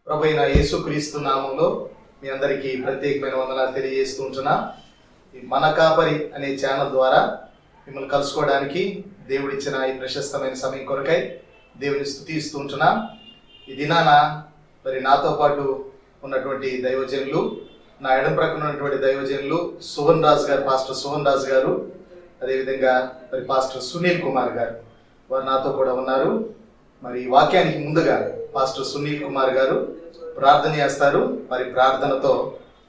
ప్రభువైన యేసుక్రీస్తు నామంలో మీ అందరికీ ప్రత్యేకమైన వందనాలు తెలియజేస్తూ ఉంటున్నా. ఈ మన కాపరి అనే ఛానల్ ద్వారా మిమ్మల్ని కలుసుకోవడానికి దేవుడిచ్చిన ఈ ప్రశస్తమైన సమయం కొరకై దేవుని స్తుతిస్తూ ఉంటున్నా. ఈ దినాన మరి నాతో పాటు ఉన్నటువంటి దైవజనులు, నా ఎడం ప్రక్కన ఉన్నటువంటి దైవజనులు సువన్ రాజు గారు, పాస్టర్ సువన్ రాజు గారు, అదేవిధంగా మరి పాస్టర్ సునీల్ కుమార్ గారు, వారు నాతో కూడా ఉన్నారు. మరి వాక్యానికి ముందుగా పాస్టర్ సునీల్ కుమార్ గారు ప్రార్థన చేస్తారు. మరి ప్రార్థనతో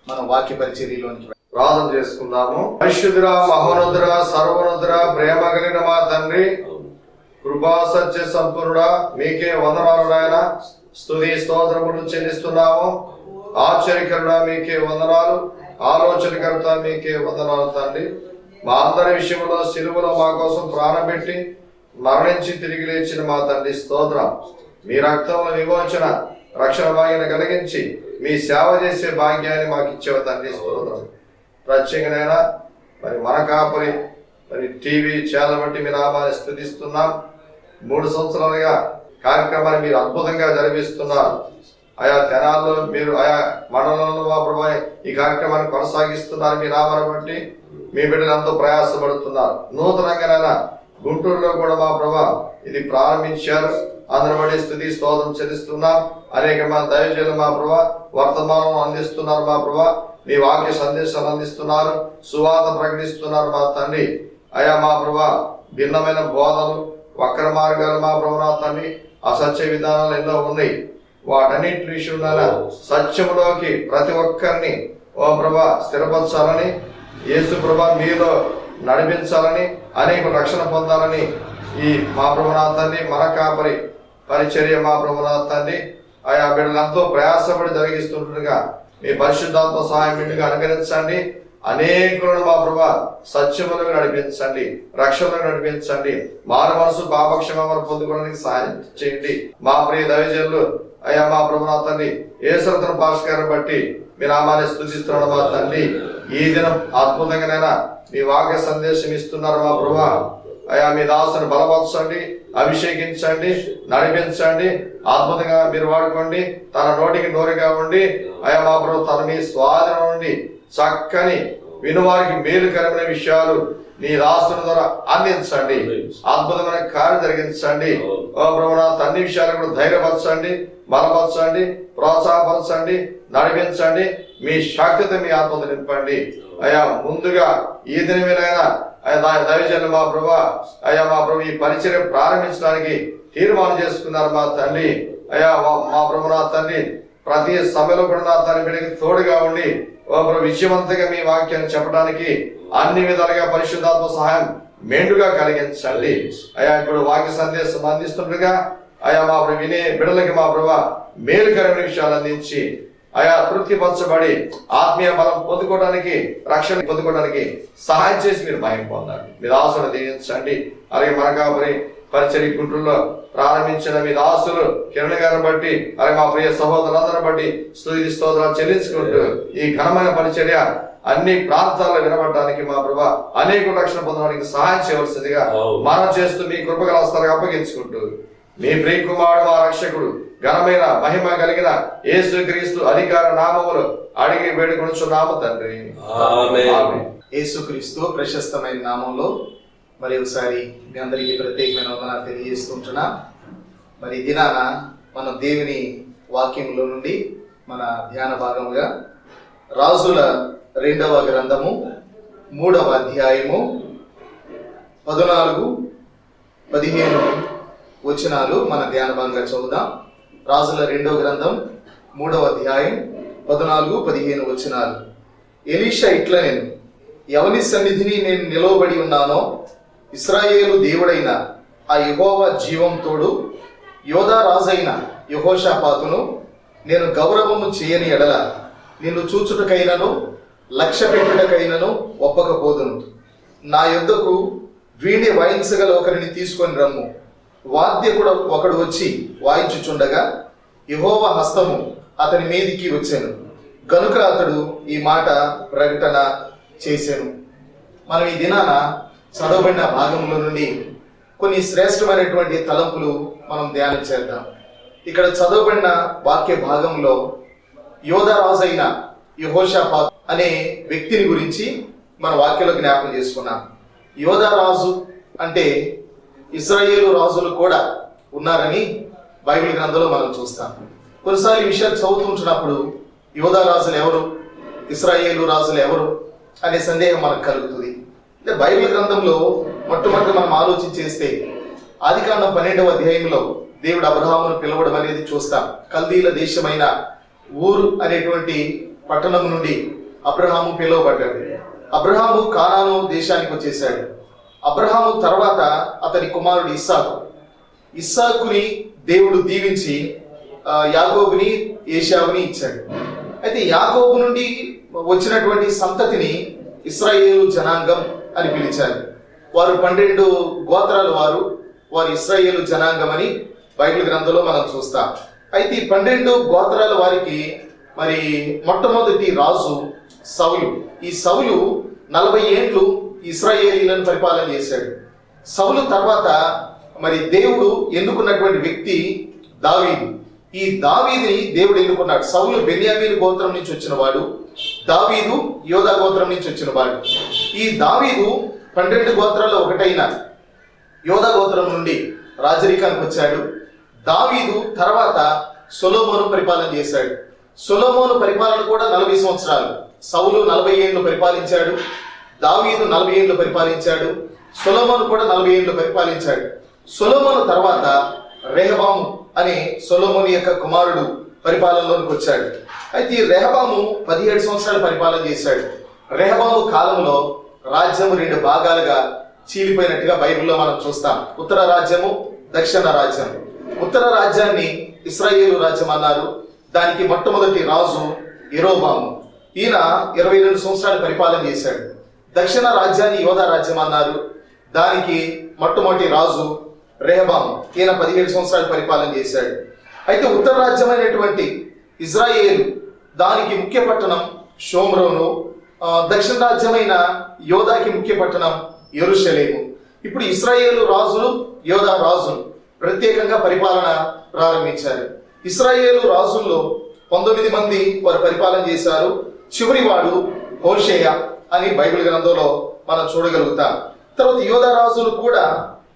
మనం వాక్య పరిచర్యలోనికి ప్రార్థన చేసుకుందాము. పరిశుద్ధుడా, మహోన్నతుడా, సర్వోన్నతుడా, ప్రేమ కలిగిన మా తండ్రి, కృపా సత్య సంపూర్ణుడా, మీకే వందనాలు నాయన. స్తుతి స్తోత్రములు చెల్లిస్తున్నాము. ఆశ్చర్యకరుడా, మీకే వందనాలు. ఆలోచనకర్త, మీకే వందనాలు తండ్రి. మా అందరి విషయంలో సిలువలో మా కోసం ప్రాణం పెట్టి మరణించి తిరిగి లేచిన మా తండ్రి స్తోత్రం. మీ రక్తంలో విమోచన రక్షణ భాగ్యాన్ని కలిగించి మీ సేవ చేసే భాగ్యాన్ని మాకు ఇచ్చేవ తండ్రి స్తోత్రం. ప్రత్యేకమైన మరి మన కాపరి మరి టీవీ ఛానల్ బట్టి మీ నామాన్ని స్తుతిస్తున్నాం. 3 సంవత్సరాలుగా కార్యక్రమాన్ని మీరు అద్భుతంగా జరిపిస్తున్నారు. ఆయా తెనాల్లో మీరు ఆయా మండలంలో మా ప్రభా ఈ కార్యక్రమాన్ని కొనసాగిస్తున్నారు. మీ నామాన్ని బట్టి మీ బిడ్డలు ఎంతో ప్రయాసపడుతున్నారు. నూతనంగానైనా గుంటూరులో కూడా మా ప్రభా ఇది ప్రారంభించారు. అందరి బట్టి స్తుతి స్తోత్రం చెల్లిస్తున్నాం. అనేక మంది దైవజనులు మా ప్రభా వర్తమానం అందిస్తున్నారు. మా ప్రభా మీ వాక్య సందేశాలు అందిస్తున్నారు, సువార్త ప్రకటిస్తున్నారు. మా తండ్రి అయా మా ప్రభా భిన్నమైన బోధలు, వక్ర మార్గాలు మా ప్రభా నా తండ్రి అసత్య విధానాలు ఎన్నో ఉన్నాయి. వాటన్నిటి విషయంలో సత్యములోకి ప్రతి ఒక్కరిని ఓ ప్రభా స్థిరపరచాలని, యేసు ప్రభా మీలో నడిపించాలని, అనేక రక్షణ పొందాలని ఈ మా ప్రభునాథ తండ్రి మన కాపరి పరిచర్య మా ప్రభునాథ తండ్రి ఆయా బిడ్డలంతో ప్రయాసపడి జరిగిస్తుండగా మీ పరిశుద్ధాత్మ సహాయం ఇంటిగా అనుగ్రహించండి. అనేకులను మా ప్రభా సత్యములకు నడిపించండి, రక్షణకు నడిపించండి. మారు మనసు పాపక్షమాపణ పొందుకోవడానికి సహాయం చేయండి. మా ప్రియ దైవజనులు అయ్యా మా ప్రభునాథ తండ్రి యేసరత్న పాస్కర్ బట్టి మీ నామాన్ని స్తుతిస్తున్నాడు. మా తండ్రి ఈ దినం అద్భుతంగానైనా మీ వాక్య సందేశం ఇస్తున్నారు. మా ప్రభా అయా మీ దాసుని బలపరచండి, అభిషేకించండి, నడిపించండి. అద్భుతంగా మీరు వాడుకోండి. తన నోటికి నోరుగా ఉండి అయా మా ప్రభు తన మీ స్వాధీనం నుండి చక్కని వినువారికి మేలుకరమైన విషయాలు నీ దాసుని ద్వారా అందించండి. అద్భుతమైన కార్యం జరిగించండి. ఓ ప్రభు నా అన్ని విషయాలు కూడా ధైర్యపరచండి, బలపరచండి, ప్రోత్సాహపరచండి, నడిపించండి. మీ శక్తితో మీ ఆత్మతో నింపండి. అయా ముందుగా ఈ దినమేనైనా దైవజనులు మా ప్రభా అయ్యా మా ప్రభు ఈ పరిచర్య ప్రారంభించడానికి తీర్మానం చేసుకున్నారు. మా తండ్రి అయ్యా మా ప్రభు నా తండ్రి ప్రతి సమయంలో కూడా నా తండ్రి బిడ్డకి తోడుగా ఉండి ఓ ప్రభు విజయవంతంగా మీ వాక్యాన్ని చెప్పడానికి అన్ని విధాలుగా పరిశుద్ధాత్మ సహాయం మెండుగా కలిగించండి. అయా ఇప్పుడు వాక్య సందేశం అందిస్తుండగా అయా మా ప్రభు వినే బిడ్డలకి మా ప్రభా మేలుకరమైన విషయాలు అందించి అయా తృప్తిపరచబడి ఆత్మీయ బలం పొందుకోవడానికి, రక్షణ పొందుకోవడానికి సహాయం చేసి మీరు భయం పొందండి. మీ దాసులు దీవించండి. అలాగే మన కాపరి పరిచర్య గుంటూరులో ప్రారంభించిన మీ దాసులు కిరణ్ గారిని బట్టి అలాగే మా ప్రియ సహోదరులందరిని బట్టి స్తుతి స్తోత్రాలు చెల్లించుకుంటూ ఈ ఘనమైన పరిచర్య అన్ని ప్రాంతాల్లో వినబడడానికి మా ప్రభా అనేక రక్షణ పొందడానికి సహాయం చేయవలసిందిగా మనం చేస్తూ మీ కృపగల హస్తాలకు అప్పగించుకుంటూ మీ ప్రియ కుమారుడు మా రక్షకుడు ఘనమైన మహిమ కలిగిన యేసుక్రీస్తు అధికార నామములో అడిగి వేడుకొనుచున్నాము తండ్రి, ఆమేన్. యేసుక్రీస్తు ప్రశస్తమైన నామంలో మరి ఒకసారి మీ అందరికీ ప్రత్యేకమైన వందనాలు తెలియజేస్తుంటున్నా. మరి దినాన మనం దేవుని వాక్యంలో నుండి మన ధ్యాన భాగముగా రాజుల 2వ గ్రంథము 3వ అధ్యాయము 14-15 వచనాలు మన ధ్యాన భాగంగా చదువుదాం. రాజుల 2వ గ్రంథం 3వ అధ్యాయం 14-15 వచనాలు. ఎలీషా ఇట్లా నేను ఎవని సన్నిధిని నేను నిలవబడి ఉన్నానో ఇశ్రాయేలు దేవుడైన ఆ యెహోవా జీవం తోడు యోధా రాజైన యెహోషాపాతును నేను గౌరవము చేయని ఎడల నిన్ను చూచుటకైనను లక్ష్య పెట్టుటకైనను ఒప్పకపోదును. నా యొద్దకు వీణి వాయించగల ఒకరిని తీసుకొని రమ్ము. వాద్యకుడు ఒకడు వచ్చి వాయించుచుండగా యెహోవా హస్తము అతని మీదికి వచ్చాను గనుక అతడు ఈ మాట ప్రకటన చేశాను. మనం ఈ దినాన చదవబడిన భాగంలో నుండి కొన్ని శ్రేష్టమైనటువంటి తలంపులు మనం ధ్యానం చేద్దాం. ఇక్కడ చదవబడిన వాక్య భాగంలో యోధా రాజు అయిన యెహోషాపాతు అనే వ్యక్తిని గురించి మన వాక్యంలో జ్ఞాపకం చేసుకున్నాం. యోధా రాజు అంటే ఇశ్రాయేలు రాజులు కూడా ఉన్నారని బైబిల్ గ్రంథంలో మనం చూస్తాం. కొన్నిసార్లు ఈ విషయాలు చదువుతుంటున్నప్పుడు యోధా రాజులు ఎవరు, ఇశ్రాయేలు రాజులు ఎవరు అనే సందేహం మనకు కలుగుతుంది. అంటే బైబిల్ గ్రంథంలో మొట్టమొదటి మనం ఆలోచించేస్తే ఆదికాండం 12వ అధ్యాయంలో దేవుడు అబ్రహామును పిలవడం అనేది చూస్తాం. కల్దీల దేశమైన ఊరు అనేటువంటి పట్టణం నుండి అబ్రహాము పిలువబడ్డాడు. అబ్రహాము కానాను దేశానికి వచ్చేసాడు. అబ్రహాము తర్వాత అతని కుమారుడు ఇస్సాకుని దేవుడు దీవించి యాకోబుని ఏశావుని ఇచ్చాడు. అయితే యాకోబు నుండి వచ్చినటువంటి సంతతిని ఇశ్రాయేలు జనాంగం అని పిలిచారు. వారు 12 గోత్రాలు వారు ఇశ్రాయేలు జనాంగం అని బైబిల్ గ్రంథంలో మనం చూస్తాం. అయితే ఈ 12 గోత్రాల వారికి మరి మొట్టమొదటి రాజు సౌలు. ఈ సౌలు 40 ఏండ్లు ఇశ్రాయేలీలను పరిపాలన చేశాడు. సౌలు తర్వాత మరి దేవుడు ఎన్నుకున్నటువంటి వ్యక్తి దావీదు. ఈ దావీదుని దేవుడు ఎన్నుకున్నాడు. సౌలు బెన్యామీను గోత్రం నుంచి వచ్చిన వాడు, దావీదు యోధా గోత్రం నుంచి వచ్చిన వాడు. ఈ దావీదు 12 గోత్రాల్లో ఒకటైన యోధా గోత్రం నుండి రాజరికానికి వచ్చాడు. దావీదు తర్వాత సొలొమోను పరిపాలన చేశాడు. సొలొమోను పరిపాలన కూడా 40 సంవత్సరాలు. సౌలు 40 ఏళ్ళు పరిపాలించాడు, దావీదు 40 ఏళ్ళు పరిపాలించాడు, సొలొమోను కూడా 40 ఏళ్ళు పరిపాలించాడు. సొలొమోను తర్వాత రెహబాము అనే సొలొమోను యొక్క కుమారుడు పరిపాలనలోనికి వచ్చాడు. అయితే ఈ రెహబాము 17 సంవత్సరాలు పరిపాలన చేశాడు. రెహబాము కాలంలో రాజ్యము 2 భాగాలుగా చీలిపోయినట్టుగా బైబిల్లో మనం చూస్తాం. ఉత్తర రాజ్యము, దక్షిణ రాజ్యం. ఉత్తర రాజ్యాన్ని ఇశ్రాయేలు రాజ్యం అన్నారు. దానికి మొట్టమొదటి రాజు యెరోబాము. ఈయన 22 సంవత్సరాలు పరిపాలన చేశాడు. దక్షిణ రాజ్యాన్ని యోధా రాజ్యం అన్నారు. దానికి మొట్టమొదటి రాజు రెహబాము. ఈయన 17 సంవత్సరాలు పరిపాలన చేశాడు. అయితే ఉత్తర రాజ్యమైనటువంటి ఇజ్రాయేలు దానికి ముఖ్య పట్టణం షోమ్రోను, దక్షిణ రాజ్యమైన యోధాకి ముఖ్య పట్టణం యెరూషలేము. ఇప్పుడు ఇశ్రాయేలు రాజులు, యోధా రాజులు ప్రత్యేకంగా పరిపాలన ప్రారంభించారు. ఇశ్రాయేలు రాజుల్లో 19 మంది వారు పరిపాలన చేశారు. చివరి వాడు హోషేయ అని బైబిల్ గ్రంథంలో మనం చూడగలుగుతాం. తర్వాత యోధా రాజులు కూడా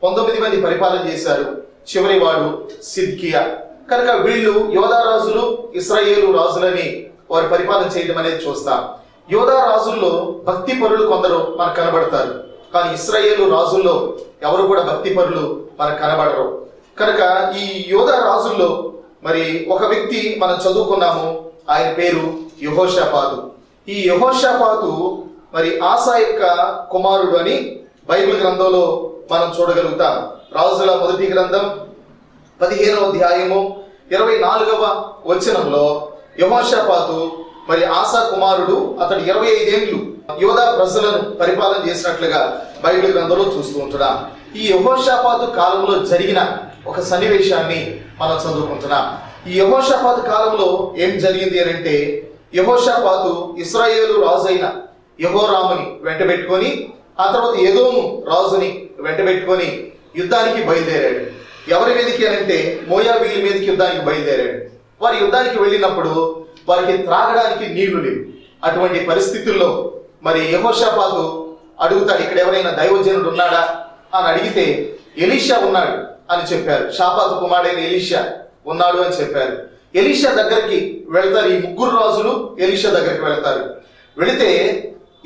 19 మంది పరిపాలన చేశారు. చివరి వాడు సిద్కియా. కనుక వీళ్ళు యోధా రాజులు, ఇశ్రాయేలు రాజులని వారు పరిపాలన చేయడం అనేది చూస్తాం. యోధా రాజుల్లో భక్తి పరులు కొందరు మనకు కనబడతారు, కానీ ఇశ్రాయేలు రాజుల్లో ఎవరు కూడా భక్తి పరులు మనకు కనబడరు. కనుక ఈ యోధా రాజుల్లో మరి ఒక వ్యక్తి మనం చదువుకున్నాము, ఆయన పేరు యెహోషాపాతు. ఈ యెహోషాపాతు మరి ఆసా యొక్క కుమారుడు అని బైబిల్ గ్రంథంలో మనం చూడగలుగుతాం. రాజుల మొదటి గ్రంథం 15వ అధ్యాయము 24వ వచనంలో యెహోషాపాతు మరి ఆసా కుమారుడు, అతడు 25 ఏళ్ళు యోధా ప్రజలను పరిపాలన చేసినట్లుగా బైబిల్ గ్రంథంలో చూస్తూ ఉంటున్నాం. ఈ యెహోషాపాతు కాలంలో జరిగిన ఒక సన్నివేశాన్ని మనం చదువుకుంటున్నాం. ఈ యెహోషాపాతు కాలంలో ఏం జరిగింది అని అంటే, యెహోషాపాతు ఇశ్రాయేలు రాజు అయిన యెహోరాముని వెంటబెట్టుకొని, ఆ తర్వాత ఎదోము రాజుని వెంటబెట్టుకొని యుద్ధానికి బయలుదేరాడు. ఎవరి మీదకి అని అంటే మోయాబీల మీదకి యుద్ధానికి బయలుదేరాడు. వారి యుద్ధానికి వెళ్ళినప్పుడు వారికి త్రాగడానికి నీళ్లు లేవు. అటువంటి పరిస్థితుల్లో మరి యెహోషాపాతు అడుగుతాడు, ఇక్కడ ఎవరైనా దైవజనుడు ఉన్నాడా అని అడిగితే ఎలీషా ఉన్నాడు అని చెప్పారు. షాపాతు కుమారుడైన ఎలీషా ఉన్నాడు అని చెప్పారు. ఎలీషా దగ్గరికి వెళ్తారు. ఈ 3 రాజులు ఎలీషా దగ్గరికి వెళ్తారు. వెళితే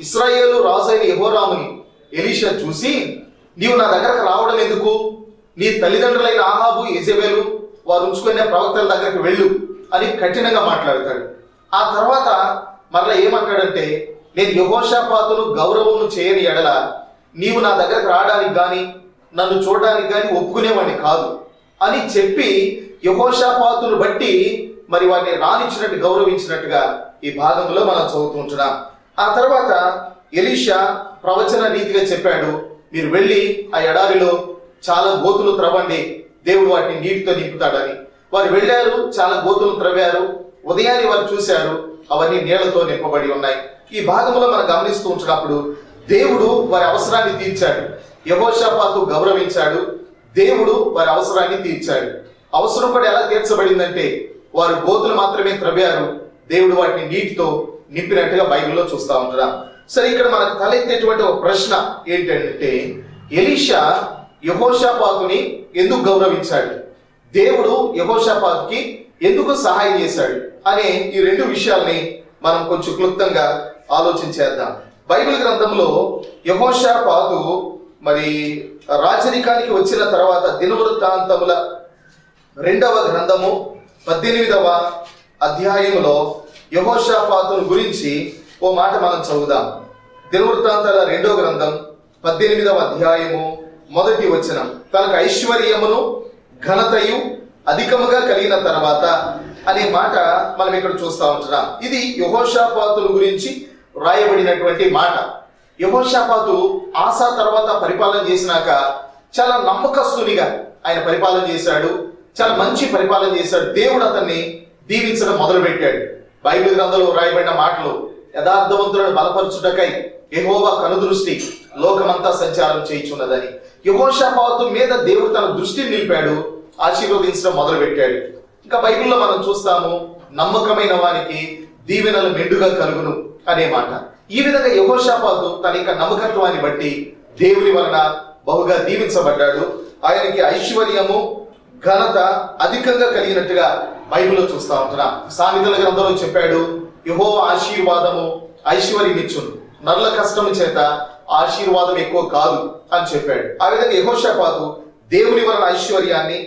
ఇశ్రాయేలు రాజు అయిన యెహోరాముని ఎలీషా చూసి, నీవు నా దగ్గరకు రావడం ఎందుకు? నీ తల్లిదండ్రులైన ఆహాబు, యెజెబెలు వారు ఉంచుకునే ప్రవక్తల దగ్గరికి వెళ్ళు అని కఠినంగా మాట్లాడతాడు. ఆ తర్వాత మరలా ఏమంటాడంటే, నేను యెహోషాపాతును గౌరవము చేయని ఎడల నీవు నా దగ్గరకు రావడానికి కానీ నన్ను చూడడానికి కానీ ఒప్పుకునేవాడిని కాదు అని చెప్పి యెహోషాపాతును బట్టి మరి వారిని రానిచ్చినట్టు గౌరవించినట్టుగా ఈ భాగంలో మనం చదువుతుంటున్నాం. ఆ తర్వాత ఎలీషా ప్రవచన రీతిగా చెప్పాడు, మీరు వెళ్ళి ఆ ఎడారిలో చాలా గోతులు త్రవ్వండి, దేవుడు వాటిని నీటితో నింపుతాడని. వారు వెళ్ళారు, చాలా గోతులు త్రవ్వారు. ఉదయాన్ని వారు చూశారు, అవన్నీ నీళ్లతో నింపబడి ఉన్నాయి. ఈ భాగంలో మనం గమనిస్తూ ఉంచినప్పుడు దేవుడు వారి అవసరాన్ని తీర్చాడు. యెహోషాపాతు గౌరవించాడు, దేవుడు వారి అవసరాన్ని తీర్చాడు. అవసరం కూడా ఎలా తీర్చబడిందంటే వారు గోతులు మాత్రమే త్రవ్వారు, దేవుడు వాటిని నీటితో నింపినట్టుగా బైబిల్లో చూస్తా ఉంటున్నాం. సరే, ఇక్కడ మనకు తలెత్తేటువంటి ఒక ప్రశ్న ఏంటంటే, ఎలీషా యెహోషాపాతుని ఎందుకు గౌరవించాడు, దేవుడు యెహోషాపాతుకి ఎందుకు సహాయం చేశాడు అనే ఈ రెండు విషయాల్ని మనం కొంచెం క్లుప్తంగా ఆలోచించేద్దాం. బైబిల్ గ్రంథంలో యెహోషాపాతు మరి రాజరికానికి వచ్చిన తర్వాత దినవృత్తాంతముల 2వ గ్రంథము 18వ అధ్యాయములో యెహోషాపాతును గురించి ఓ మాట మనం చదువుదాం. దినవృత్తాంతాల 2వ గ్రంథం 18వ అధ్యాయము 1వ వచనం. తనకు ఐశ్వర్యమును ఘనతయు అధికముగా కలిగిన తర్వాత అనే మాట మనం ఇక్కడ చూస్తా ఉంటున్నాం. ఇది యెహోషాపాతును గురించి రాయబడినటువంటి మాట. యెహోషాపాతు ఆసా తర్వాత పరిపాలన చేసినాక చాలా నమ్మకస్తునిగా ఆయన పరిపాలన చేశాడు, చాలా మంచి పరిపాలన చేశాడు. దేవుడు అతన్ని దీవించడం మొదలుపెట్టాడు. బైబిల్ గ్రంథంలో రాయబడిన మాటలు, యథార్థవంతులను బలపరచుటకై యెహోవా కనుదృష్టి లోకమంతా సంచారం చేయుచున్నదని. యెహోషాపాతు మీద దేవుడు తన దృష్టిని నిలిపాడు, ఆశీర్వదించడం మొదలుపెట్టాడు. ఇంకా బైబిల్లో మనం చూస్తాము, నమ్మకమైన వారికి దీవెనలు మెండుగా కలుగును అనే మాట. ఈ విధంగా యెహోషాపాతు తన యొక్క నమ్మకత్వాన్ని బట్టి దేవుని వలన బహుగా దీవించబడ్డాడు. ఆయనకి ఐశ్వర్యము ఘనత అధికంగా కలిగినట్టుగా బైబిల్లో చూస్తా ఉంటున్నాం. సామెతల గ్రంథంలో చెప్పాడు, యెహోవా ఆశీర్వాదము ఐశ్వర్యమిచ్చును, నరుల కష్టము చేత ఆశీర్వాదం ఎక్కువ కాదు అని చెప్పాడు. ఆ విధంగా యెహోషాపాతు దేవుని వలన ఐశ్వర్యాన్ని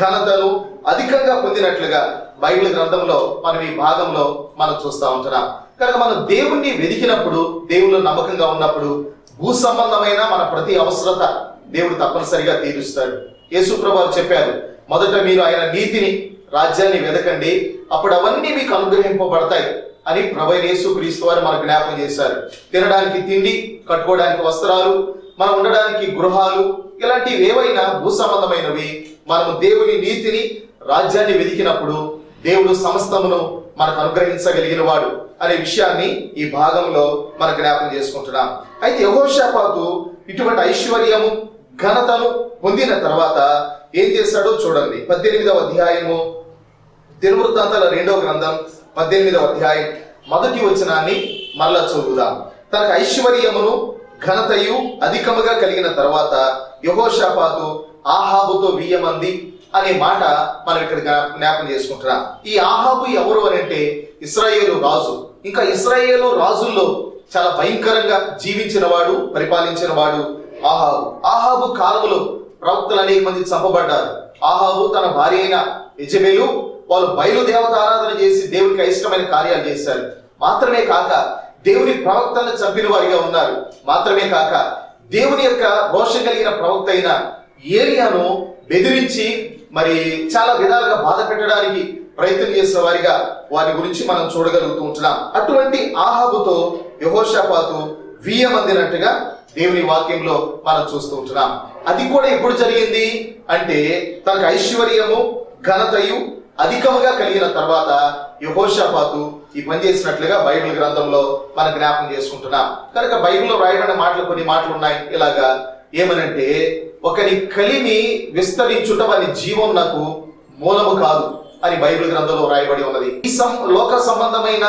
ఘనతను అధికంగా పొందినట్లుగా బైబిల్ గ్రంథంలో మనం ఈ భాగంలో మనం చూస్తా ఉంటున్నాం. కనుక మనం దేవుణ్ణి వెదికినప్పుడు, దేవుళ్ళు నమ్మకంగా ఉన్నప్పుడు భూ సంబంధమైన మన ప్రతి అవసరత దేవుడు తప్పనిసరిగా తీరుస్తాడు. యేసు ప్రభువు చెప్పారు, మొదట మీరు ఆయన నీతిని రాజ్యాన్ని వెదకండి, అప్పుడు అవన్నీ మీకు అనుగ్రహింపబడతాయి అని ప్రభువైన యేసుక్రీస్తు వారు మనకు జ్ఞాపకం చేశారు. తినడానికి తిండి, కట్టుకోవడానికి వస్త్రాలు, మనం ఉండడానికి గృహాలు, ఇలాంటివి ఏవైనా భూ సంబంధమైనవి మనము దేవుని నీతిని రాజ్యాన్ని వెదికినప్పుడు దేవుడు సమస్తమును మనకు అనుగ్రహించగలిగిన వాడు అనే విషయాన్ని ఈ భాగంలో మనం జ్ఞాపకం చేసుకుంటున్నాం. అయితే యెహోషాపాతు ఇటువంటి ఐశ్వర్యము ఘనతను పొందిన తర్వాత ఏం చేశాడో చూడండి. 18వ అధ్యాయము దినవృత్తాంతాల 2వ గ్రంథం 18వ అధ్యాయం 1వ వచనాన్ని మరలా చదువుదాం. తనకు ఐశ్వర్యమును ఘనతయు అధికముగా కలిగిన తర్వాత యెహోషాపాతు ఆహాబుతో 1000 మంది అనే మాట మనం ఇక్కడ జ్ఞాపకం చేసుకుంటున్నాం. ఈ ఆహాబు ఎవరు అని అంటే ఇశ్రాయేలు రాజు. ఇంకా ఇశ్రాయేలు రాజుల్లో చాలా భయంకరంగా జీవించిన వాడు, పరిపాలించిన వాడు ఆహాబు. ఆహాబు కాలంలో ప్రవక్తలు అనేక మంది చంపబడ్డారు. ఆహాబు తన భార్య అయిన యెజెబెలు వాళ్ళు బయలుదేవత ఆరాధన చేసి దేవునికి అయిష్టమైన కార్యాలు చేశారు. మాత్రమే కాక దేవుని ప్రవక్తలను చంపిన వారిగా ఉన్నారు. మాత్రమే కాక దేవుని యొక్క రోషం కలిగిన ప్రవక్త అయిన ఏలియాను బెదిరించి మరి చాలా విధాలుగా బాధ పెట్టడానికి ప్రయత్నం చేసిన వారిగా వారి గురించి మనం చూడగలుగుతూ ఉంటున్నాం. అటువంటి ఆహాబుతో యెహోషాపాతు 1000 మందినట్టుగా దేవుని వాక్యంలో మనం చూస్తూ ఉంటున్నాం. అది కూడా ఎప్పుడు జరిగింది అంటే తనకు ఐశ్వర్యము ఘనతయు అధికముగా కలిగిన తర్వాత యెహోషాపాతు ఈ పని చేసినట్లుగా బైబిల్ గ్రంథంలో మనం జ్ఞాపకం చేసుకుంటున్నాం. కనుక బైబిల్లో రాయబడిన మాటలు కొన్ని మాటలు ఉన్నాయి. ఇలాగా ఏమనంటే, ఒకరి కలిమి విస్తరించుట వారి జీవం నాకు మూలము కాదు అని బైబిల్ గ్రంథంలో రాయబడి ఉన్నది. ఈ లోక సంబంధమైన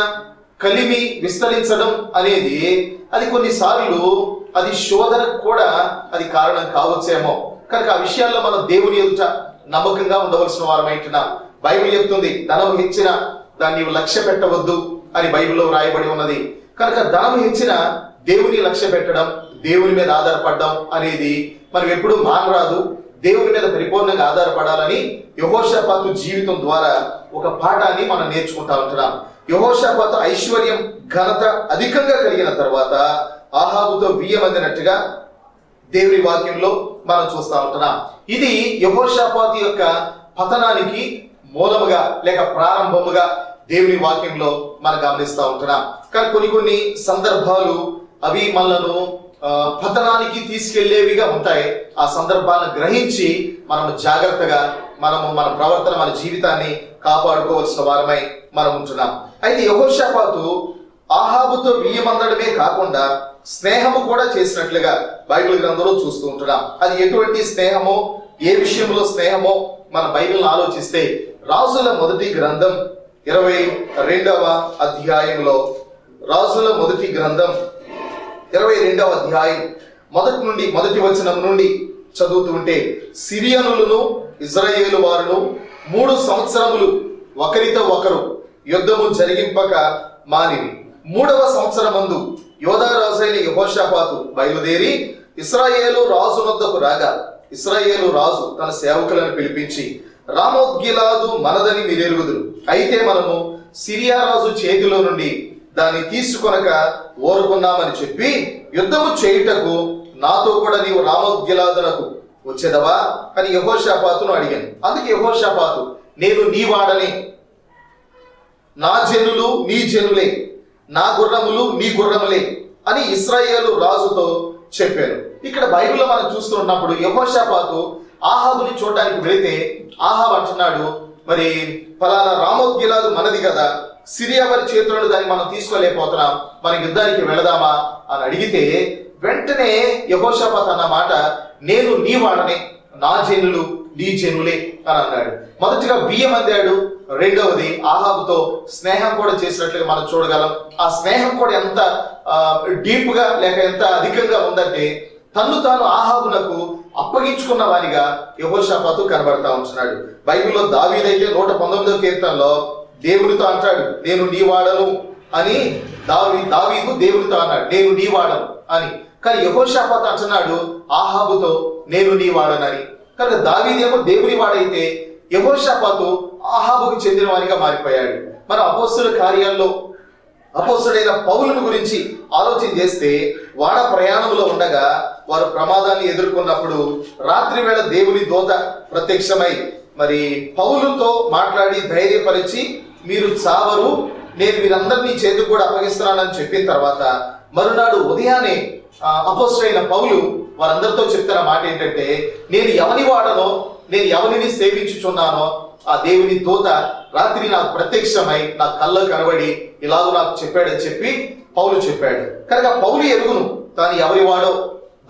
కలిమి విస్తరించడం అనేది అది కొన్నిసార్లు అది శోధనకు కూడా అది కారణం కావచ్చేమో. కనుక ఆ విషయాల్లో మనం దేవుని ఎదుట నమ్మకంగా ఉండవలసిన వారమైంటున్నాం. బైబిల్ చెప్తుంది, ధనం హెచ్చిన దాన్ని నీవు లక్ష్య పెట్టవద్దు అని బైబిల్లో రాయబడి ఉన్నది. కనుక ధనం హెచ్చిన దేవుని లక్ష్య పెట్టడం, దేవుని మీద ఆధారపడడం అనేది మనం ఎప్పుడు మానరాదు. దేవుని మీద పరిపూర్ణంగా ఆధారపడాలని యెహోషాపాతు జీవితం ద్వారా ఒక పాఠాన్ని మనం నేర్చుకుంటా ఉంటున్నాం. యెహోషాపాతు ఐశ్వర్యం ఘనత అధికంగా కలిగిన తర్వాత ఆహాబుతో 1000 మందినట్టుగా దేవుని వాక్యంలో మనం చూస్తా ఉంటున్నాం. ఇది యెహోషాపాతు యొక్క పతనానికి మూలముగా లేక ప్రారంభముగా దేవుని వాక్యంలో మనం గమనిస్తూ ఉంటున్నాం. కానీ కొన్ని సందర్భాలు అవి మనలను పతనానికి తీసుకెళ్లేవిగా ఉంటాయి. ఆ సందర్భాలను గ్రహించి మనం జాగ్రత్తగా మన ప్రవర్తన, మన జీవితాన్ని కాపాడుకోవాల్సిన వారమై మనం ఉంటున్నాం. అయితే యెహోషాపాతు ఆహాబుతో 1000 మందడమే కాకుండా స్నేహము కూడా చేసినట్లుగా బైబిల్ గ్రంథంలో చూస్తూ ఉంటున్నాం. అది ఎటువంటి స్నేహమో, ఏ విషయంలో స్నేహమో మన బైబిల్ని ఆలోచిస్తే రాజుల మొదటి గ్రంథం 22వ అధ్యాయంలో, రాజుల మొదటి గ్రంథం 22వ అధ్యాయం మొదటి వచనం నుండి చదువుతుంటే, సిరియనులను ఇజ్రాయేలు వారును 3 సంవత్సరములు ఒకరితో ఒకరు యుద్ధము జరిగింపక మానివి. 3వ సంవత్సరమందు యోధా రాజైన యెహోషాపాతు బయలుదేరి ఇశ్రాయేలు రాజు వద్దకు రాగా, ఇశ్రాయేలు రాజు తన సేవకులను పిలిపించి, రామోత్గిలాదు మనదని మీరెరుగుదురు, అయితే మనము సిరియా రాజు చేతిలో నుండి దాన్ని తీసుకొనక ఓరుకున్నామని చెప్పి, యుద్ధము చేయుటకు నాతో కూడా నీవు రామోత్గిలాదునకు వచ్చేదవా అని యెహోషాపాతును అడిగాను. అందుకే యెహోషాపాతు, నేను నీ వాడని, నా జనులు నీ జనులే, నా గుర్రములు నీ గుర్రములే అని ఇశ్రాయేలు రాజుతో చెప్పాను. ఇక్కడ బైబిల్లో మనం చూస్తున్నప్పుడు యెహోషాపాతు ఆహాబుని చూడడానికి వెళితే ఆహాబు అంటున్నాడు, మరి ఫలానా రామోత్గిలాదు మనది కదా, సిరియా వారి చేతులను దాన్ని మనం తీసుకోలేకపోతున్నాం, మన యుద్ధానికి వెళదామా అని అడిగితే, వెంటనే యెహోషాపాతు అన్న మాట, నేను నీ వాడనే, నా జనులు నీ జనులే అని అన్నాడు. మొదటిగా బియ్యం అందాడు. రెండవది ఆహాబుతో స్నేహం కూడా చేసినట్లుగా మనం చూడగలం. ఆ స్నేహం కూడా ఎంత డీప్ గా లేక ఎంత అధికంగా ఉందంటే, తన్ను తాను ఆహాబునకు అప్పగించుకున్న వారిగా యెహోషాపాతు కనబడతా ఉంటున్నాడు. బైబిల్లో దావీదైతే 119వ కీర్తనలో దేవునితో అంటాడు, నేను నీ వాడను అని. దావీదు దేవునితో అన్నాడు, నేను నీ వాడను అని. కానీ యెహోషాపాతు అంటున్నాడు ఆహాబుతో, నేను నీ వాడనని. కనుక దావీదేమో దేవుని వాడైతే యెహోషాపాతు ఆహాబుకు చెందిన వారిగా మారిపోయాడు. మన అపోస్తుల కార్యాల్లో అపోస్తుడైన పౌలుని గురించి ఆలోచన చేస్తే, వాడ ప్రయాణంలో ఉండగా వారు ప్రమాదాన్ని ఎదుర్కొన్నప్పుడు రాత్రి వేళ దేవుని దూత ప్రత్యక్షమై మరి పౌలుతో మాట్లాడి ధైర్యపరిచి, మీరు చావరు, నేను మీరందరినీ చేతికి కూడా అప్పగిస్తున్నానని చెప్పిన తర్వాత మరునాడు ఉదయాన్నే అపోస్తుడైన పౌలు వారందరితో చెప్తున్న మాట ఏంటంటే, నేను ఎవని వాడనో, నేను ఎవరిని సేవించుచున్నానో ఆ దేవుని దూత రాత్రి నాకు ప్రత్యక్షమై నా కళ్ళకు కనబడి ఇలాగూ నాకు చెప్పాడని చెప్పి పౌలు చెప్పాడు. కనుక పౌలు ఎరుగును తాను ఎవరి వాడో,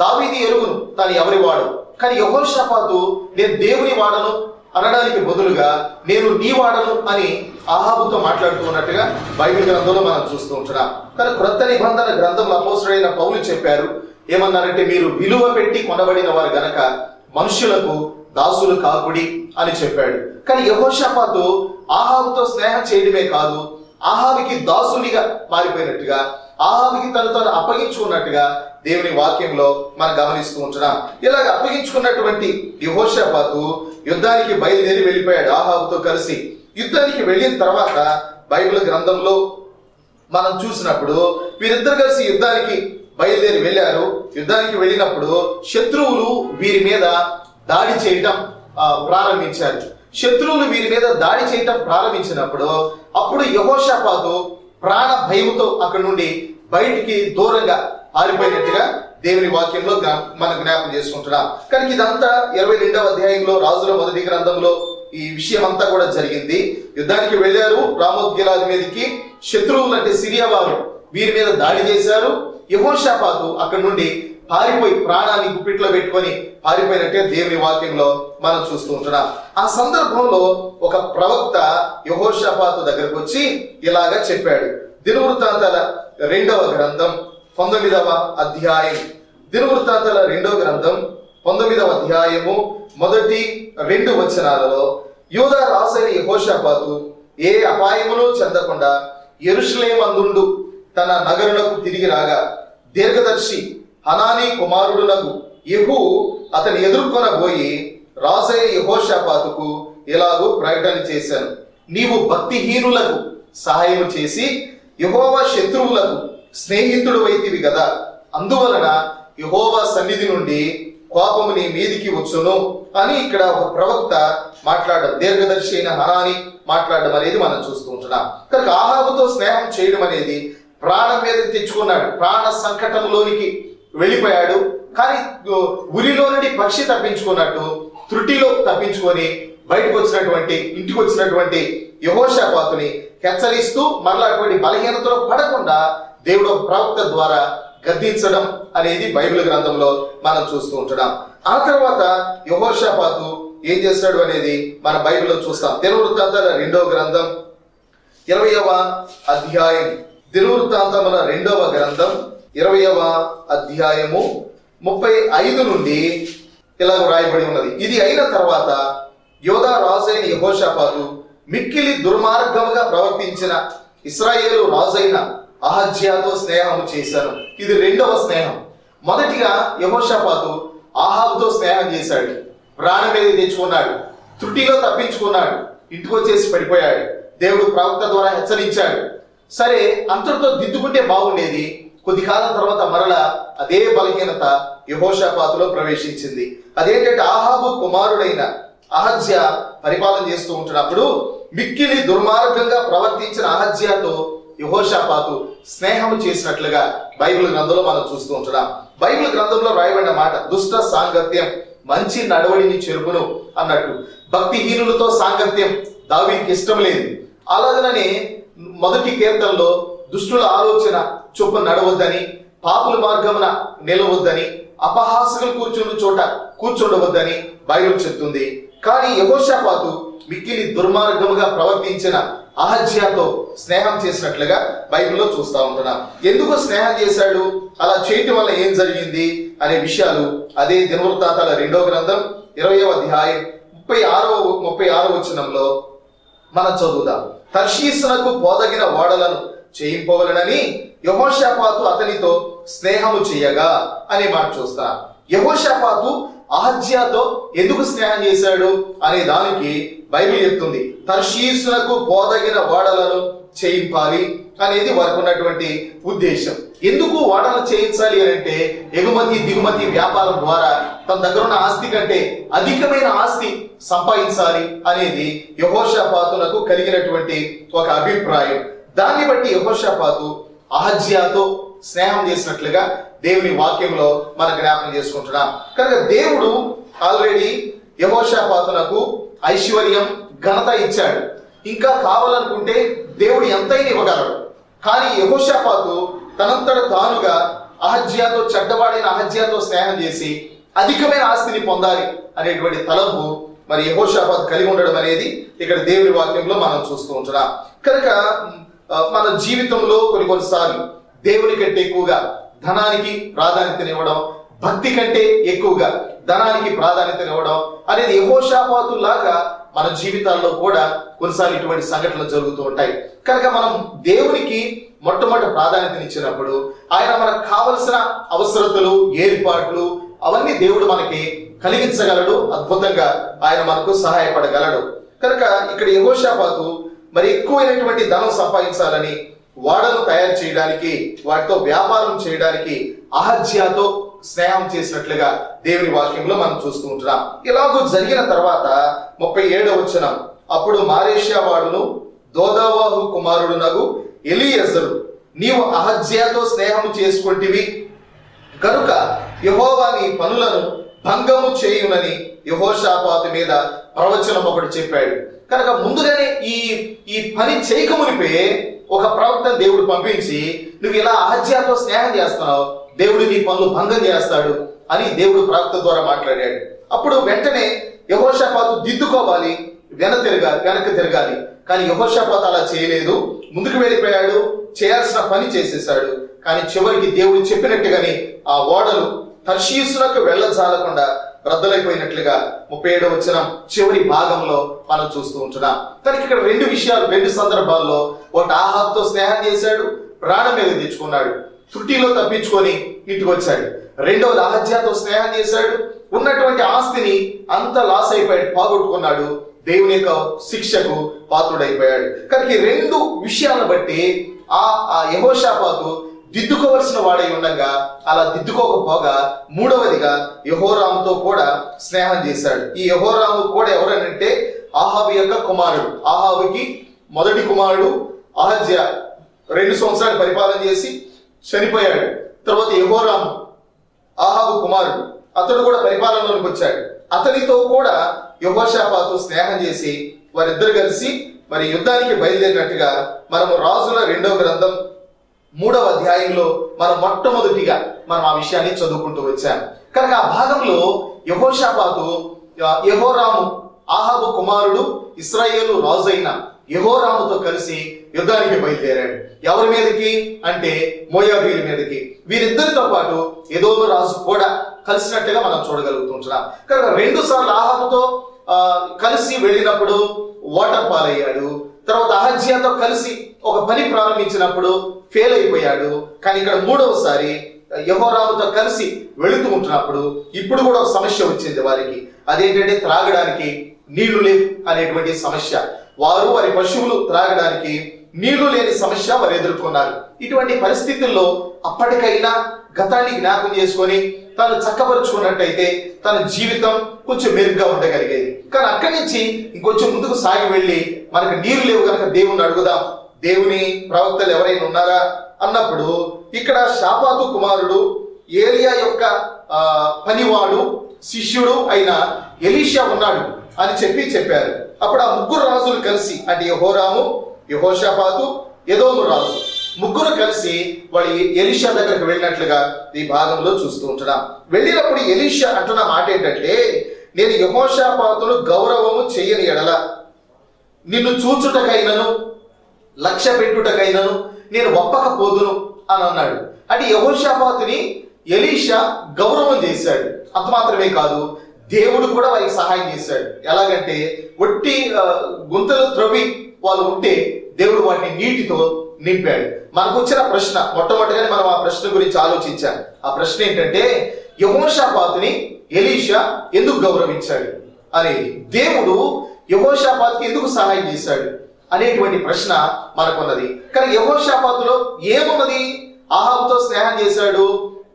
దావీదు ఎరుగును తాను ఎవరి వాడో. కానీ యెహోషాపాతు నేను దేవుని వాడను అనడానికి బదులుగా నేను నీ వాడను అని ఆహాబుతో మాట్లాడుతూ ఉన్నట్టుగా బైబిల్ గ్రంథంలో మనం చూస్తూ ఉంటున్నాం. కానీ క్రొత్త నిబంధన గ్రంథంలో అపోస్తుడైన పౌలు చెప్పారు, ఏమన్నారంటే, మీరు విలువ పెట్టి కొనబడిన వారు గనక మనుషులకు దాసులు కాకుడి అని చెప్పాడు. కానీ యెహోషాపాతు ఆహాబుతో స్నేహం చేయడమే కాదు, ఆహాబుకి దాసునిగా మారిపోయినట్టుగా, ఆహాబుకి తను అప్పగించుకున్నట్టుగా దేవుని వాక్యంలో మనం గమనిస్తూ ఉంటున్నాం. ఇలాగ అప్పగించుకున్నటువంటి యెహోషాపాతు యుద్ధానికి బయలుదేరి వెళ్ళిపోయాడు ఆహాబుతో కలిసి. యుద్ధానికి వెళ్ళిన తర్వాత బైబిల్ గ్రంథంలో మనం చూసినప్పుడు వీరిద్దరు కలిసి యుద్ధానికి బయలుదేరి వెళ్ళారు. యుద్ధానికి వెళ్ళినప్పుడు శత్రువులు వీరి మీద దాడి చేయటం ప్రారంభించారు. శత్రువులు వీరి మీద దాడి చేయటం ప్రారంభించినప్పుడు అప్పుడు యెహోషాపాతు ప్రాణ భయముతో అక్కడి నుండి బయటికి దూరంగా పారిపోయినట్టుగా దేవుని వాక్యంలో మనం జ్ఞాపకం చేసుకుంటున్నాం. కానీ ఇదంతా 22వ అధ్యాయంలో రాజుల మొదటి గ్రంథంలో ఈ విషయం అంతా కూడా జరిగింది. యుద్ధానికి వెళ్ళారు రామోత్గిలాదు మీదకి. శత్రువులు అంటే సిరియా వారు వీరి మీద దాడి చేశారు. యెహోషాపాతు అక్కడి నుండి పారిపోయి ప్రాణాన్ని గుప్పిట్లో పెట్టుకొని పారిపోయినట్టే దేవుని వాక్యంలో మనం చూస్తూ ఉంటున్నాం. ఆ సందర్భంలో ఒక ప్రవక్త యెహోషాపాతు దగ్గరకు వచ్చి ఇలాగా చెప్పాడు. దినవృత్తాంతాల 2వ గ్రంథం 19వ అధ్యాయం, దినవృత్తాంతాల 2వ గ్రంథం 19వ అధ్యాయము మొదటి 2 వచనాలలో, యూదా రాజైన యెహోషాపాతు ఏ అపాయమును చెందకుండా యెరూషలేమందుండు తన నగరులకు తిరిగి రాగా, దీర్ఘదర్శి హనానీ కుమారుడునగు యెహూ అతని ఎదుర్కొనబోయి రాజైన యెహోషాపాతుకు ఇలాగూ ప్రకటన చేశాను, నీవు భక్తిహీనులకు సహాయము చేసి యెహోవా శత్రువులకు స్నేహితుడు వైతివి కదా, అందువలన యెహోవా సన్నిధి నుండి కోపము నీ మీదికి వచ్చును అని ఇక్కడ ఒక ప్రవక్త మాట్లాడడం, దీర్ఘదర్శి అయిన హనానీ మాట్లాడడం అనేది మనం చూస్తూ ఉంటున్నాం. కనుక ఆహాబుతో స్నేహం చేయడం అనేది ప్రాణం మీద తెచ్చుకున్నాడు, ప్రాణ సంకటంలోనికి వెళ్ళిపోయాడు. కానీ ఉరిలో నుండి పక్షి తప్పించుకున్నట్టు త్రుటిలో తప్పించుకొని బయటకు వచ్చినటువంటి ఇంటికి వచ్చినటువంటి యెహోషాపాతుని హెచ్చరిస్తూ మరలా అటువంటి బలహీనతలో పడకుండా దేవుడు ప్రవక్త ద్వారా గద్దించడం అనేది బైబిల్ గ్రంథంలో మనం చూస్తూ ఉంటున్నాం. ఆ తర్వాత యెహోషాపాతు ఏం చేస్తాడు అనేది మన బైబిల్లో చూస్తాం. దినవృత్తాంతాల 2వ గ్రంథం 20వ అధ్యాయం. దినవృత్తాంతముల 2వ గ్రంథం 20వ అధ్యాయము 35 నుండి ఇలా వ్రాయబడి ఉన్నది. ఇది అయిన తర్వాత యోధా రాజైన యెహోషాపాతు మిక్కిలి దుర్మార్గముగా ప్రవర్తించిన ఇశ్రాయేలు రాజైన అహజ్యాతో స్నేహము చేశాను. ఇది 2వ స్నేహం. మొదటిగా యెహోషాపాతు ఆహాబుతో స్నేహం చేశాడు, ప్రాణం మీద తెచ్చుకున్నాడు, త్రుటిలో తప్పించుకున్నాడు, ఇంటికి వచ్చేసి పడిపోయాడు. దేవుడు ప్రవక్త ద్వారా హెచ్చరించాడు. సరే, అంతటితో దిద్దుకుంటే బాగుండేది. కొద్ది కాలం తర్వాత మరలా అదే బలహీనత యెహోషాపాతులో ప్రవేశించింది. అదేంటంటే ఆహాబు కుమారుడైన అహజ్యా పరిపాలన చేస్తూ ఉంటున్నప్పుడు మిక్కిలి దుర్మార్గంగా ప్రవర్తించిన అహజ్యాతో యెహోషాపాతు స్నేహం చేసినట్లుగా బైబిల్ గ్రంథంలో మనం చూస్తూ ఉంటున్నాం. బైబిల్ గ్రంథంలో రాయబడిన మాట దుష్ట సాంగత్యం మంచి నడవడిని చెరుపును అన్నట్టు. భక్తిహీనులతో సాంగత్యం దావీదుకి ఇష్టం లేదు. అలాగనే మొదటి కీర్తనలో దుష్టుల ఆలోచన చొప్పున నడవద్దని, పాపుల మార్గమున నిలవద్దని, అపహాసకులు కూర్చున్న చోట కూర్చుండవద్దని బైబిల్ చెప్తుంది. కానీ యెహోషాపాతు మిక్కిలి దుర్మార్గముగా ప్రవర్తించిన అహజ్యాతో స్నేహం చేసినట్లుగా బైబిల్లో చూస్తా ఉంటున్నాం. ఎందుకు స్నేహం చేశాడు, అలా చేయటం వల్ల ఏం జరిగింది అనే విషయాలు అదే దినవృత్తాంతాల 2వ గ్రంథం 20వ అధ్యాయం 36వ వచనంలో మనం చదువుదాం. తర్షీసునకు పోదగిన ఓడలను చేయింపవలనని యెహోషాపాతు అతనితో స్నేహము చేయగా అనే మాట చూస్తా. యెహోషాపాతు అహజ్యాతో ఎందుకు స్నేహం చేశాడు అనే దానికి బైబిల్ చెప్తుంది. తర్షీసునకు పోదగిన ఓడలను చేయింపాలి అనేది వారికి ఉన్నటువంటి ఉద్దేశం. ఎందుకు ఓడలను చేయించాలి అని అంటే ఎగుమతి దిగుమతి వ్యాపారం ద్వారా తన దగ్గర ఉన్న ఆస్తి కంటే అధికమైన ఆస్తి సంపాదించాలి అనేది యెహోషాపాతునకు కలిగినటువంటి ఒక అభిప్రాయం. దాన్ని బట్టి యెహోషాపాతు అహజ్యాతో స్నేహం చేసినట్లుగా దేవుని వాక్యంలో మనం జ్ఞాపకం చేసుకుంటున్నాం. కనుక దేవుడు ఆల్రెడీ యెహోషాపాతునకు ఐశ్వర్యం ఘనత ఇచ్చాడు. ఇంకా కావాలనుకుంటే దేవుడు ఎంతైనా ఇవ్వగలడు. కానీ యెహోషాపాతు తనంతట తానుగా అహజ్యాతో చెడ్డవాడైన అహజ్యాతో స్నేహం చేసి అధికమైన ఆస్తిని పొందాలి అనేటువంటి తలంపు మరి యెహోషాపాతు కలిగి ఉండడం అనేది ఇక్కడ దేవుని వాక్యంలో మనం చూస్తూ ఉంటున్నాం. కనుక మన జీవితంలో కొన్నిసార్లు దేవుని కంటే ఎక్కువగా ధనానికి ప్రాధాన్యతనివ్వడం, భక్తి కంటే ఎక్కువగా ధనానికి ప్రాధాన్యతనివ్వడం అనేది యెహోషాపాతు లాగా మన జీవితాల్లో కూడా కొన్నిసార్లు ఇటువంటి సంఘటనలు జరుగుతూ ఉంటాయి. కనుక మనం దేవునికి మొట్టమొదటి ప్రాధాన్యతనిచ్చినప్పుడు ఆయన మనకు కావలసిన అవసరతలు, ఏర్పాట్లు అవన్నీ దేవుడు మనకి కలిగించగలడు. అద్భుతంగా ఆయన మనకు సహాయపడగలడు. కనుక ఇక్కడ యెహోషాపాతు మరి ఎక్కువైనటువంటి ధనం సంపాదించాలని ఓడను తయారు చేయడానికి, వాటితో వ్యాపారం చేయడానికి అహజ్యాతో స్నేహం చేసినట్లుగా దేవుని వాక్యంలో మనం చూస్తూ ఉంటున్నాం. ఇలాగూ జరిగిన తర్వాత 37వ వచనం, అప్పుడు మారేషా వాడును దోదావాహు కుమారుడునగు ఎలీయెజరు నీవు అహజ్యాతో స్నేహము చేసుకొంటివి కనుక యెహోవా నీ పనులను భంగము చేయునని యెహోషాపాతు మీద ప్రవచనం ఒకటి చెప్పాడు. కనుక ముందుగానే ఈ పని చేయకమునిపే ఒక ప్రవక్తను దేవుడు పంపించి నువ్వు ఇలా అహజ్యాతో స్నేహం చేస్తున్నావు, దేవుడు నీ పనులు భంగం చేస్తాడు అని దేవుడు ప్రవక్త ద్వారా మాట్లాడాడు. అప్పుడు వెంటనే యెహోషాపాతు దిద్దుకోవాలి, వెనక్కి తిరగాలి. కానీ యెహోషాపాతు అలా చేయలేదు, ముందుకు వెళ్ళిపోయాడు, చేయాల్సిన పని చేసేసాడు. కానీ చివరికి దేవుడు చెప్పినట్టుగానే ఆ ఓడలు తర్షీసులకు వెళ్ళజాలకుండా రద్దలైపోయినట్లుగా 37వ వచనం చివరి భాగంలో మనం చూస్తూ ఉంటున్నాం. తనకి ఇక్కడ 2 విషయాలు, 2 సందర్భాల్లో ఒకటి ఆహాబుతో స్నేహం చేశాడు, ప్రాణం మీద తెచ్చుకున్నాడు, త్రుటిలో తప్పించుకొని ఇంటికి వచ్చాడు. రెండవది అహజ్యాతో స్నేహం చేశాడు, ఉన్నటువంటి ఆస్తిని అంత లాస్ అయిపోయాడు, పోగొట్టుకున్నాడు, దేవుని యొక్క శిక్షకు పాత్రుడైపోయాడు. కనుక ఈ 2 విషయాలను బట్టి ఆ యెహోషాపాతు దిద్దుకోవలసిన వాడై ఉండగా అలా దిద్దుకోకపోగా మూడవదిగా యెహోరాముతో కూడా స్నేహం చేశాడు. ఈ యెహోరాము కూడా ఎవరనంటే ఆహాబు యొక్క కుమారుడు. ఆహాబుకి మొదటి కుమారుడు అహజ్యా 2 సంవత్సరాలు పరిపాలన చేసి చనిపోయాడు. తర్వాత యెహోరాము ఆహాబు కుమారుడు, అతడు కూడా పరిపాలనలోకి వచ్చాడు. అతనితో కూడా యెహోషాపాతు స్నేహం చేసి వారిద్దరు కలిసి మరి యుద్ధానికి బయలుదేరినట్టుగా మనము రాజుల 2వ గ్రంథం 3వ అధ్యాయంలో మనం మొట్టమొదటిగా మనం ఆ విషయాన్ని చదువుకుంటూ వచ్చాం. కనుక ఆ భాగంలో యెహోషాపాతు యెహోరాము ఆహాబు కుమారుడు ఇశ్రాయేలు రాజు అయిన యెహోరాముతో కలిసి యుద్ధానికి బయలుదేరాడు. ఎవరి మీదకి అంటే మోయాబీల మీదకి. వీరిద్దరితో పాటు ఎదోము రాజు కూడా కలిసినట్టుగా మనం చూడగలుగుతుంటున్నాం. కనుక 2 సార్లు ఆహాబుతో కలిసి వెళ్ళినప్పుడు ఓటమి పాలయ్యాడు. తర్వాత అహజ్యాతో కలిసి ఒక పని ప్రారంభించినప్పుడు ఫెయిల్ అయిపోయాడు. కానీ ఇక్కడ 3వసారి యెహోరాముతో కలిసి వెళుతూ ఉంటున్నప్పుడు ఇప్పుడు కూడా ఒక సమస్య వచ్చింది వారికి. అదేంటంటే త్రాగడానికి నీళ్లు లేవు అనేటువంటి సమస్య. వారి పశువులు త్రాగడానికి నీళ్లు లేని సమస్య వారు ఎదుర్కొన్నారు. ఇటువంటి పరిస్థితుల్లో అప్పటికైనా గతాన్ని జ్ఞాపకం చేసుకొని తను చక్కపరుచుకున్నట్టయితే తన జీవితం కొంచెం మెరుగ్గా ఉండగలిగేది. కానీ అక్కడి నుంచి ఇంకొంచెం ముందుకు సాగి వెళ్ళి మనకు నీరు లేవు కనుక దేవుణ్ణి అడుగుదాం, దేవుని ప్రవక్తలు ఎవరైనా ఉన్నారా అన్నప్పుడు ఇక్కడ షాపాతు కుమారుడు ఏలియా యొక్క పనివాడు శిష్యుడు అయిన ఎలీషా ఉన్నాడు అని చెప్పారు. అప్పుడు ఆ 3 రాజులు కలిసి అంటే యెహోరాము, యెహోషాపాతు, ఎదోము రాజు ముగ్గురు కలిసి వాళ్ళు ఎలీషా దగ్గరకు వెళ్ళినట్లుగా ఈ భాగంలో చూస్తూ ఉంటున్నాం. వెళ్ళినప్పుడు ఎలీషా అంటున్న మాట ఏంటంటే, నేను యెహోషాపాతును గౌరవము చేయని ఎడల నిన్ను చూచుటకైనను లక్ష్య పెట్టుటకైనను నేను ఒప్పకపోదును అని అన్నాడు. అంటే యెహోషాపాతుని ఎలీషా గౌరవం చేశాడు. అంత మాత్రమే కాదు, దేవుడు కూడా వారికి సహాయం చేశాడు. ఎలాగంటే ఒట్టి గుంతలు త్రవ్వి వాళ్ళు ఉంటే దేవుడు వాటిని నీటితో నింపాడు. మనకు వచ్చిన ప్రశ్న మొట్టమొదటిగానే మనం ఆ ప్రశ్న గురించి ఆలోచించాం. ఆ ప్రశ్న ఏంటంటే, యెహోషాపాతుని ఎలీషా ఎందుకు గౌరవించాడు అనేది, దేవుడు యెహోషాపాతుకి ఎందుకు సహాయం చేశాడు అనేటువంటి ప్రశ్న మనకున్నది. కానీ యెహోషాపాతులో ఏమున్నది? ఆహాబుతో స్నేహం చేశాడు,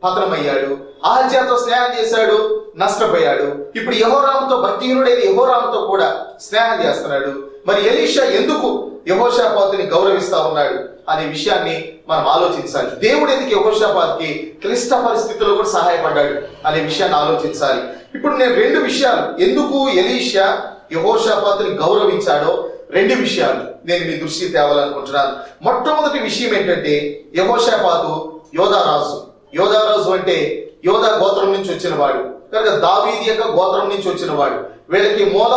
పతనమయ్యాడు. అహజ్యాతో స్నేహం చేశాడు, నష్టపోయాడు. ఇప్పుడు యెహోరాముతో భక్తిహీనుడైన యెహోరాముతో కూడా స్నేహం చేస్తున్నాడు. మరి ఎలీషా ఎందుకు యెహోషాపాతుని గౌరవిస్తా ఉన్నాడు అనే విషయాన్ని మనం ఆలోచించాలి. దేవుడు ఎందుకు యెహోషాపాతుకి క్లిష్ట పరిస్థితుల్లో కూడా సహాయపడ్డాడు అనే విషయాన్ని ఆలోచించాలి. ఇప్పుడు నేను 2 విషయాలు ఎందుకు ఎలీషా యెహోషాపాతుని గౌరవించాడో 2 విషయాలు నేను మీ దృష్టికి తేవాలనుకుంటున్నాను. మొట్టమొదటి విషయం ఏంటంటే, యెహోషాపాతు యోధారాజు అంటే యోధా గోత్రం నుంచి వచ్చిన వాడు కనుక దావీదు యొక్క గోత్రం నుంచి వచ్చిన వాడు. వీళ్ళకి మూల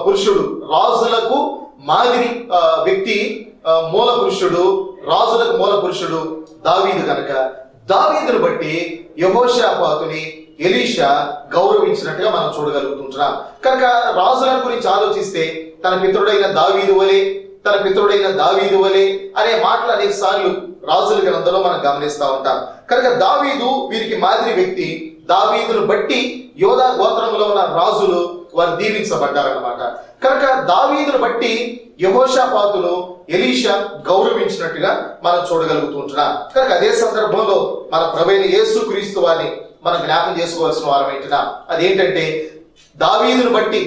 పురుషుడు, రాజులకు మాదిరి వ్యక్తి మూల పురుషుడు, రాజులకు మూల పురుషుడు దావీదు కనుక దావీదును బట్టి యెహోషాపాతుని ఎలీషా గౌరవించినట్టుగా మనం చూడగలుగుతుంటున్నాం. కనుక రాజుల గురించి ఆలోచిస్తే తన పితరుడైన దావీదు వలె అనే మాటలు అనేక సార్లు రాజుల గ్రంథంలో మనం గమనిస్తూ ఉంటాం. కనుక దావీదు వీరికి మాదిరి వ్యక్తి. దావీదును బట్టి యోధా గోత్రంలో ఉన్న రాజులు వారు దీవించబడ్డారన్నమాట. కనుక దావీదును బట్టి యెహోషాపాతును ఎలీషా గౌరవించినట్టుగా మనం చూడగలుగుతుంటున్నాం. కనుక అదే సందర్భంలో మన ప్రభువైన యేసుక్రీస్తు వారిని మనం జ్ఞాపకం చేసుకోవాల్సిన వారమైంటున్నాం. అదేంటంటే, దావీదును బట్టి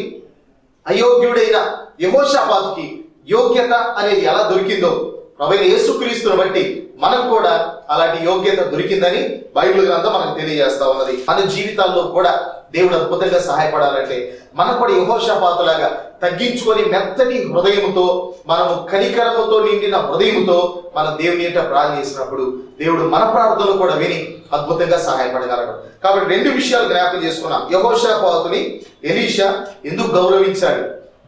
అయోగ్యుడైన యెహోషాపాతుకి యోగ్యత అనేది ఎలా దొరికిందో ప్రభువైన యేసుక్రీస్తును బట్టి మనకు కూడా అలాంటి యోగ్యత దొరికిందని బైబిల్ గ్రంథం మనకు తెలియజేస్తా ఉన్నది. మన జీవితాల్లో కూడా దేవుడు అద్భుతంగా సహాయపడాలంటే మనకు కూడా యెహోషాపాతులాగా తగ్గించుకొని మెత్తటి హృదయముతో, మనము కనికరముతో నిండిన హృదయముతో మనం దేవుని ఎదుట ప్రార్థన చేసినప్పుడు దేవుడు మన ప్రార్థనలు కూడా విని అద్భుతంగా సహాయపడగలడు. కాబట్టి 2 విషయాలు జ్ఞాపకం చేసుకున్నాం. యెహోషాపాతుని ఎలీషా ఎందుకు గౌరవించాడు,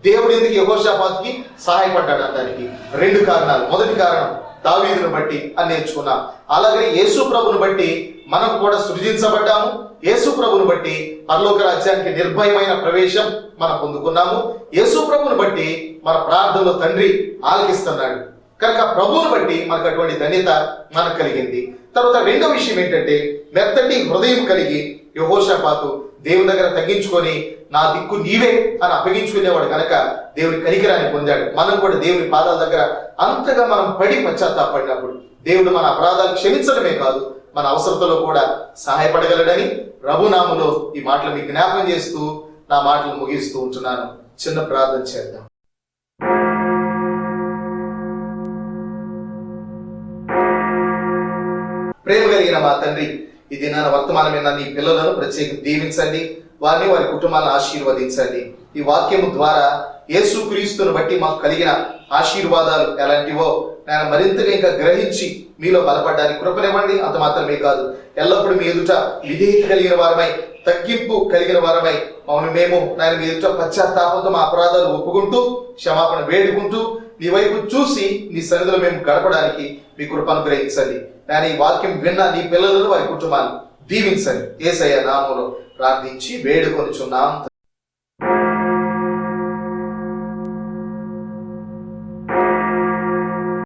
దేవుడు ఎందుకు యెహోషాపాతుకి సహాయపడ్డాడు అనడానికి 2 కారణాలు. మొదటి కారణం దావీదును బట్టి అని నేర్చుకున్నాం. అలాగే యేసు ప్రభుని బట్టి మనం కూడా సృజించబడ్డాము. యేసు ప్రభుని బట్టి పరలోక రాజ్యానికి నిర్భయమైన ప్రవేశం మనం పొందుకున్నాము. యేసు ప్రభుని బట్టి మన ప్రార్థనలో తండ్రి ఆలకిస్తున్నాడు. కనుక ప్రభువుని బట్టి మనకు అటువంటి ధన్యత మనకు కలిగింది. తర్వాత 2వ విషయం ఏంటంటే, మెత్తటి హృదయం కలిగి యెహోషాపాతు దేవుని దగ్గర తగ్గించుకొని నా దిక్కు నీవే అని అప్పగించుకునేవాడు కనుక దేవుని కనికరాన్ని పొందాడు. మనం కూడా దేవుని పాదాల దగ్గర అంతగా మనం పడి పశ్చాత్తాపడినప్పుడు దేవుడు మన అపరాధాలు క్షమించడమే కాదు, మన అవసరతలో కూడా సహాయపడగలడని ప్రభునామములో ఈ మాటలు మీకు జ్ఞాపకం చేస్తూ నా మాటలు ముగిస్తూ ఉంటున్నాను. చిన్న ప్రార్థన చేద్దాం. ప్రేమ కలిగిన మా తండ్రి, ఈ దినాన వర్తమానమైన నీ పిల్లలను ప్రత్యేకంగా దీవించండి, వారిని వారి కుటుంబాలను ఆశీర్వదించండి. ఈ వాక్యము ద్వారా యేసుక్రీస్తును బట్టి మాకు కలిగిన ఆశీర్వాదాలు ఎలాంటివో నేను మరింతగా ఇంకా గ్రహించి మీలో బలపడడానికి కృపనివ్వండి. అంత మాత్రమే కాదు, ఎల్లప్పుడూ మీ ఎదుట విధేయత కలిగిన వారమై తగ్గింపు కలిగిన వారమై మమ్మల్ని మేము నాయన మీ ఎదుట పశ్చాత్తాపంతో మా అపరాధాలు ఒప్పుకుంటూ క్షమాపణ వేడుకుంటూ నీ వైపు చూసి నీ సన్నిధిలో మేము గడపడానికి మీ కృపను గ్రహించండి. నాయన ఈ వాక్యం విన్న నీ పిల్లలను వారి కుటుంబాన్ని దీవించండి. యేసయ్య నామములో ప్రార్థించి వేడుకొనుచున్నాం.